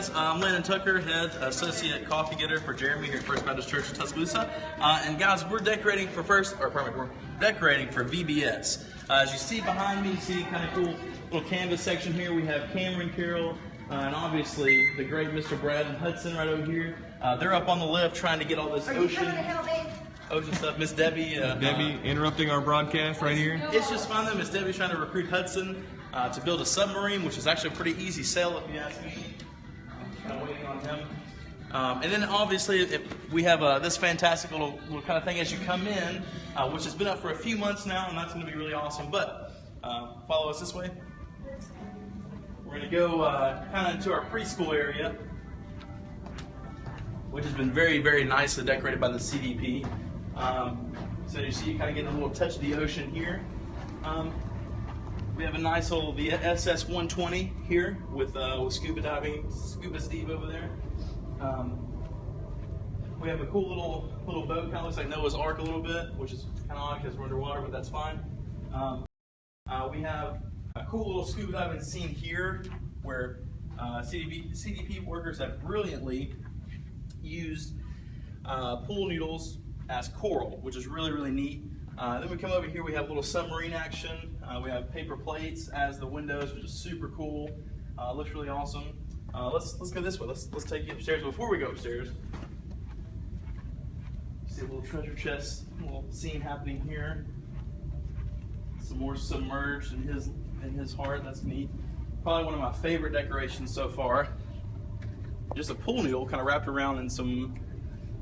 guys, I'm Landon Tucker, Head Associate Coffee Getter for Jeremy here at First Baptist Church in Tuscaloosa. And guys, we're decorating for we're decorating for VBS. As you see behind me, you see kind of cool little canvas section here. We have Cameron Carroll and obviously the great Mr. Brad and Hudson right over here. They're up on the left trying to get all this ocean stuff. Miss Debbie. Debbie interrupting our broadcast right here. It's just fun though. Miss Debbie's trying to recruit Hudson to build a submarine, which is actually a pretty easy sell if you ask me. I'm kind of waiting on him. And then obviously we have this fantastic little kind of thing as you come in, which has been up for a few months now, and that's going to be really awesome. But follow us this way. We're going to go kind of into our preschool area, which has been very, very nicely decorated by the CDP. So you see, you kind of getting a little touch of the ocean here. We have a nice old SS 120 here with scuba diving, Scuba Steve over there. We have a cool little boat, kind of looks like Noah's Ark a little bit, which is kind of odd because we're underwater, but that's fine. We have a cool little scuba diving scene here where CDP workers have brilliantly used pool noodles as coral, which is really, really neat. Then we come over here, we have a little submarine action. We have paper plates as the windows, which is super cool. Looks really awesome. Let's go this way. Let's take you upstairs. Before we go upstairs, see a little treasure chest, a little scene happening here. Some more submerged in his heart. That's neat. Probably one of my favorite decorations so far. Just a pool noodle kind of wrapped around in some,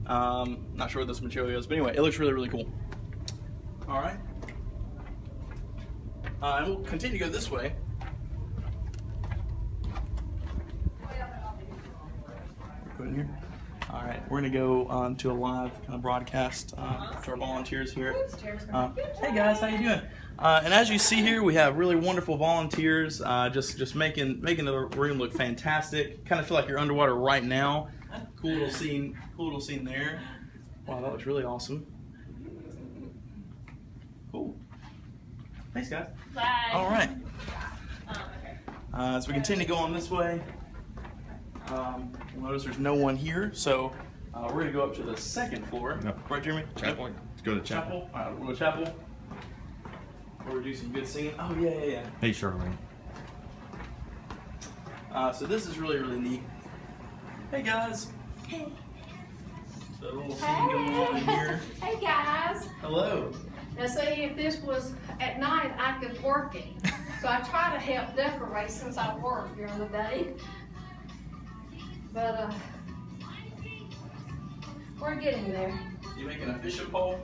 not sure what this material is, but anyway, it looks really, really cool. All right. And we'll continue to go this way. Put it in here. All right, we're gonna go on to a live kind of broadcast to our volunteers here. Hey guys, how you doing? And as you see here, we have really wonderful volunteers, just making the room look fantastic. Kind of feel like you're underwater right now. Cool little scene there. Wow, that was really awesome. Cool. Thanks, guys. Bye. All right. As we continue to go on this way, you'll notice there's no one here, so we're going to go up to the second floor. Yep. Right, Jeremy? Chapel. Let's go to chapel. All right, we'll go to chapel. We'll do some good singing. Oh, yeah. Hey, Charlene. So this is really, really neat. Hey, guys. Hey. So a little scene going on in here. Hey guys. Hello. Now see, if this was at night, I could work it. So I try to help decorate since I work during the day. But we're getting there. You making a fishing pole?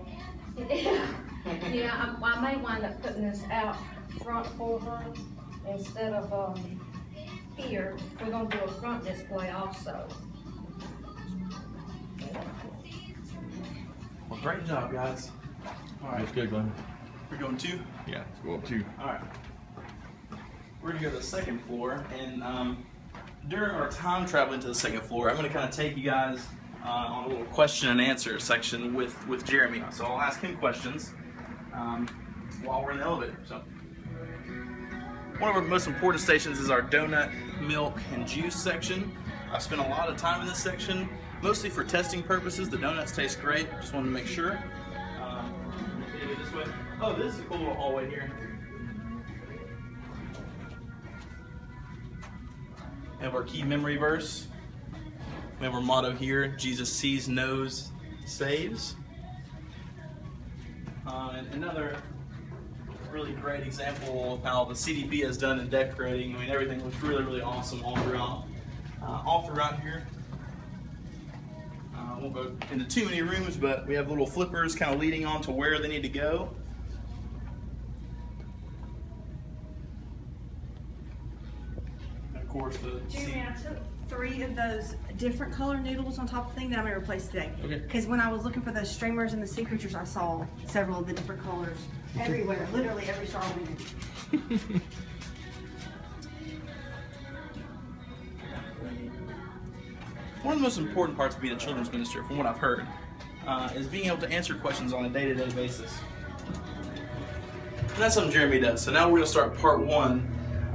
Yeah, I may wind up putting this out front for her instead of here. We're gonna do a front display also. Well, great job, guys. All right. That's good, Glenn. We're going 2? Yeah, let's go up 2. All right. We're gonna go to the second floor, and during our time traveling to the second floor, I'm gonna kind of take you guys on a little question and answer section with Jeremy. So I'll ask him questions while we're in the elevator. So one of our most important stations is our donut, milk, and juice section. I've spent a lot of time in this section, mostly for testing purposes. The donuts taste great. Just wanted to make sure. This way. Oh, this is a cool little hallway here. We have our key memory verse. We have our motto here: Jesus sees, knows, saves. And another really great example of how the CDP has done in decorating. I mean, everything looks really, really awesome all throughout here. Won't go into too many rooms, but we have little flippers kind of leading on to where they need to go. And of course, Jeremy, I took 3 of those different color noodles on top of thing that I'm gonna replace today. Okay. Because when I was looking for those streamers and the sea creatures, I saw several of the different colors everywhere, literally every Star Wars. One of the most important parts of being a children's minister, from what I've heard, is being able to answer questions on a day-to-day basis. And that's something Jeremy does. So now we're going to start part 1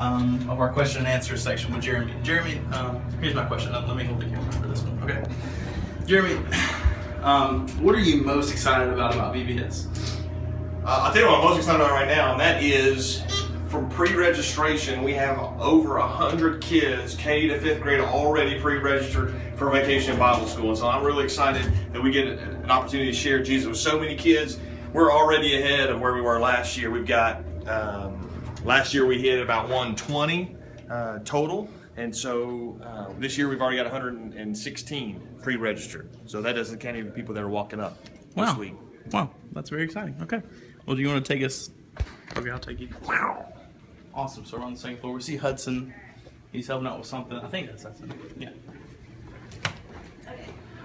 of our question and answer section with Jeremy. Jeremy, here's my question. Let me hold the camera for this one. Okay. Jeremy, what are you most excited about VBS? I'll tell you what I'm most excited about right now, and that is from pre-registration, we have over 100 kids, K to 5th grade, already pre-registered for Vacation Bible School. And so I'm really excited that we get an opportunity to share Jesus with so many kids. We're already ahead of where we were last year. We've got, last year we hit about 120 total. And so this year we've already got 116 pre-registered. So that doesn't count even people that are walking up this week. Wow, that's very exciting. Okay. Well, do you want to take us? Okay, I'll take you. Awesome. So we're on the second floor. We see Hudson. He's helping out with something. I think that's Hudson. Yeah.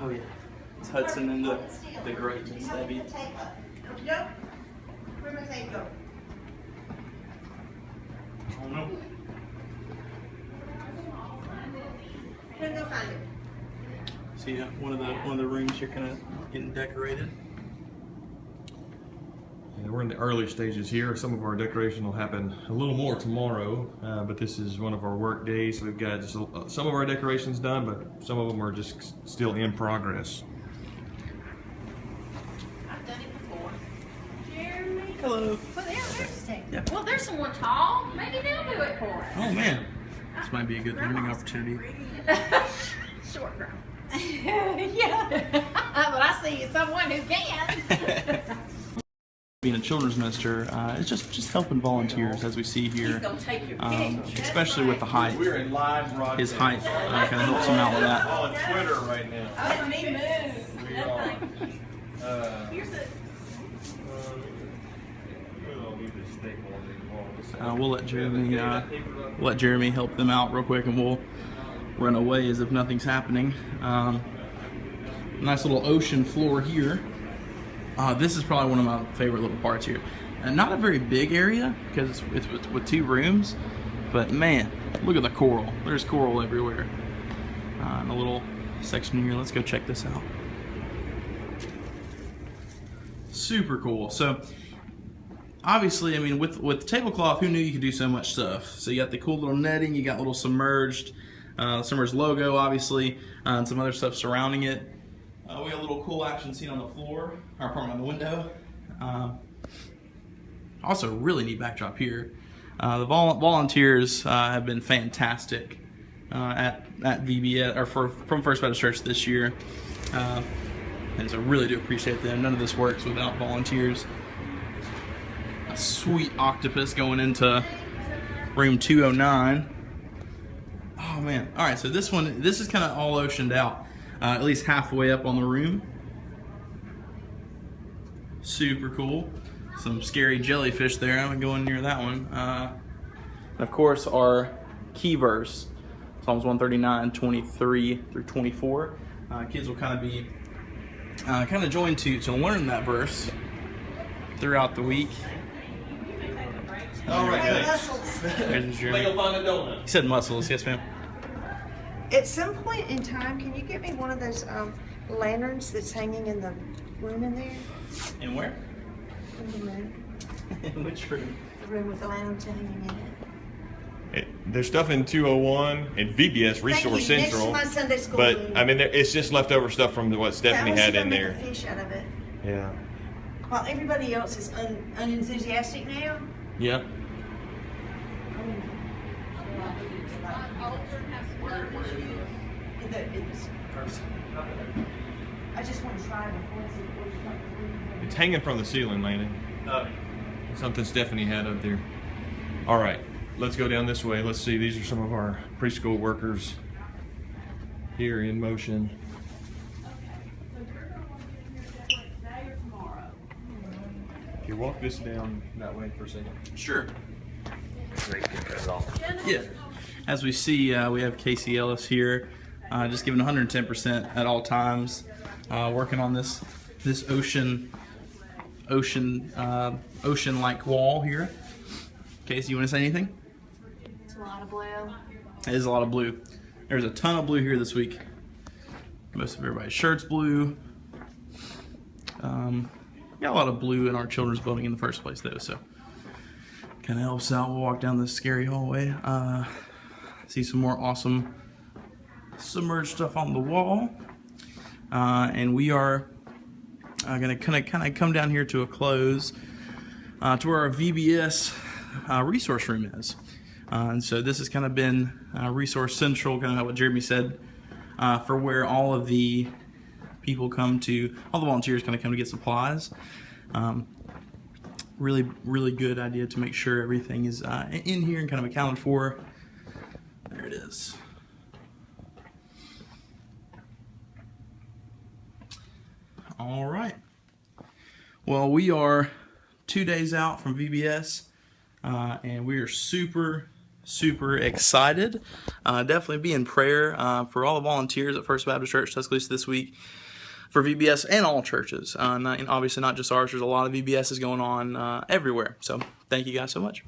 Oh yeah. It's Hudson and the great Miss Debbie. Where'd my tape go? I don't know. Go find it. See one of the rooms here kind of getting decorated. Yeah, we're in the early stages here. Some of our decoration will happen a little more tomorrow, but this is one of our work days. We've got just some of our decorations done, but some of them are just still in progress. I've done it before. Jeremy. Hello. Well, there's Yeah. Well, there's someone tall. Maybe they'll do it for us. Oh man, this might be a good learning opportunity. Short girl. Yeah. But I see someone who can. Being a children's minister, it's just helping volunteers, as we see here, especially with the height. We're in live broadcast. His height kind of helps him out with that. On Twitter right now. Oh, me move. We are. Here's a. We'll let Jeremy help them out real quick, and we'll run away as if nothing's happening. Nice little ocean floor here. This is probably one of my favorite little parts here. And not a very big area because it's with 2 rooms, but man, look at the coral. There's coral everywhere. In a little section here. Let's go check this out. Super cool. So obviously, I mean, with tablecloth, who knew you could do so much stuff? So you got the cool little netting, you got little submerged logo, obviously, and some other stuff surrounding it. We got a little cool action scene on the floor, or pardon, on the window. Also, really neat backdrop here. The volunteers have been fantastic at VBS, or from First Baptist Church this year. And so I really do appreciate them. None of this works without volunteers. A sweet octopus going into room 209. Oh man. All right, so this is kind of all oceaned out. At least halfway up on the room. Super cool. Some scary jellyfish there. I'm going near that one. And of course, our key verse, Psalms 139, 23 through 24. Kids will kind of be join to learn that verse throughout the week. All right, Muscles. There's Jeremy. They'll find a donut. He said muscles. Yes, ma'am. At some point in time, can you get me one of those lanterns that's hanging in the room in there? And where? In the room. In which room? The room with the lanterns hanging in it. There's stuff in 201 and VBS Resource Thank you. Central, Next to my Sunday school but room. I mean, it's just leftover stuff from what Stephanie had in Make there. a fish out of it. Yeah. While everybody else is unenthusiastic now. Yeah. I just want to try before I see what It's hanging from the ceiling, Landon. Something Stephanie had up there. All right, let's go down this way. Let's see. These are some of our preschool workers here in motion. Okay, walk this down that way for a second. Sure. Yeah. As we see, we have Casey Ellis here, just giving 110% at all times, working on this ocean-like wall here. Casey, you want to say anything? It's a lot of blue. It is a lot of blue. There's a ton of blue here this week. Most of everybody's shirt's blue. Got a lot of blue in our children's building in the first place, though. So, Kind of helps out. We'll walk down this scary hallway. See some more awesome submerged stuff on the wall. And we are going to kind of come down here to a close to where our VBS resource room is. And so this has kind of been Resource Central, kind of what Jeremy said, for where all of the people come to, all the volunteers kind of come to get supplies. Really good idea to make sure everything is in here and kind of accounted for. There it is. All right. Well, we are 2 days out from VBS, and we are super excited. Definitely be in prayer for all the volunteers at First Baptist Church Tuscaloosa this week for VBS and all churches. And obviously not just ours. There's a lot of VBSs going on everywhere. So thank you guys so much.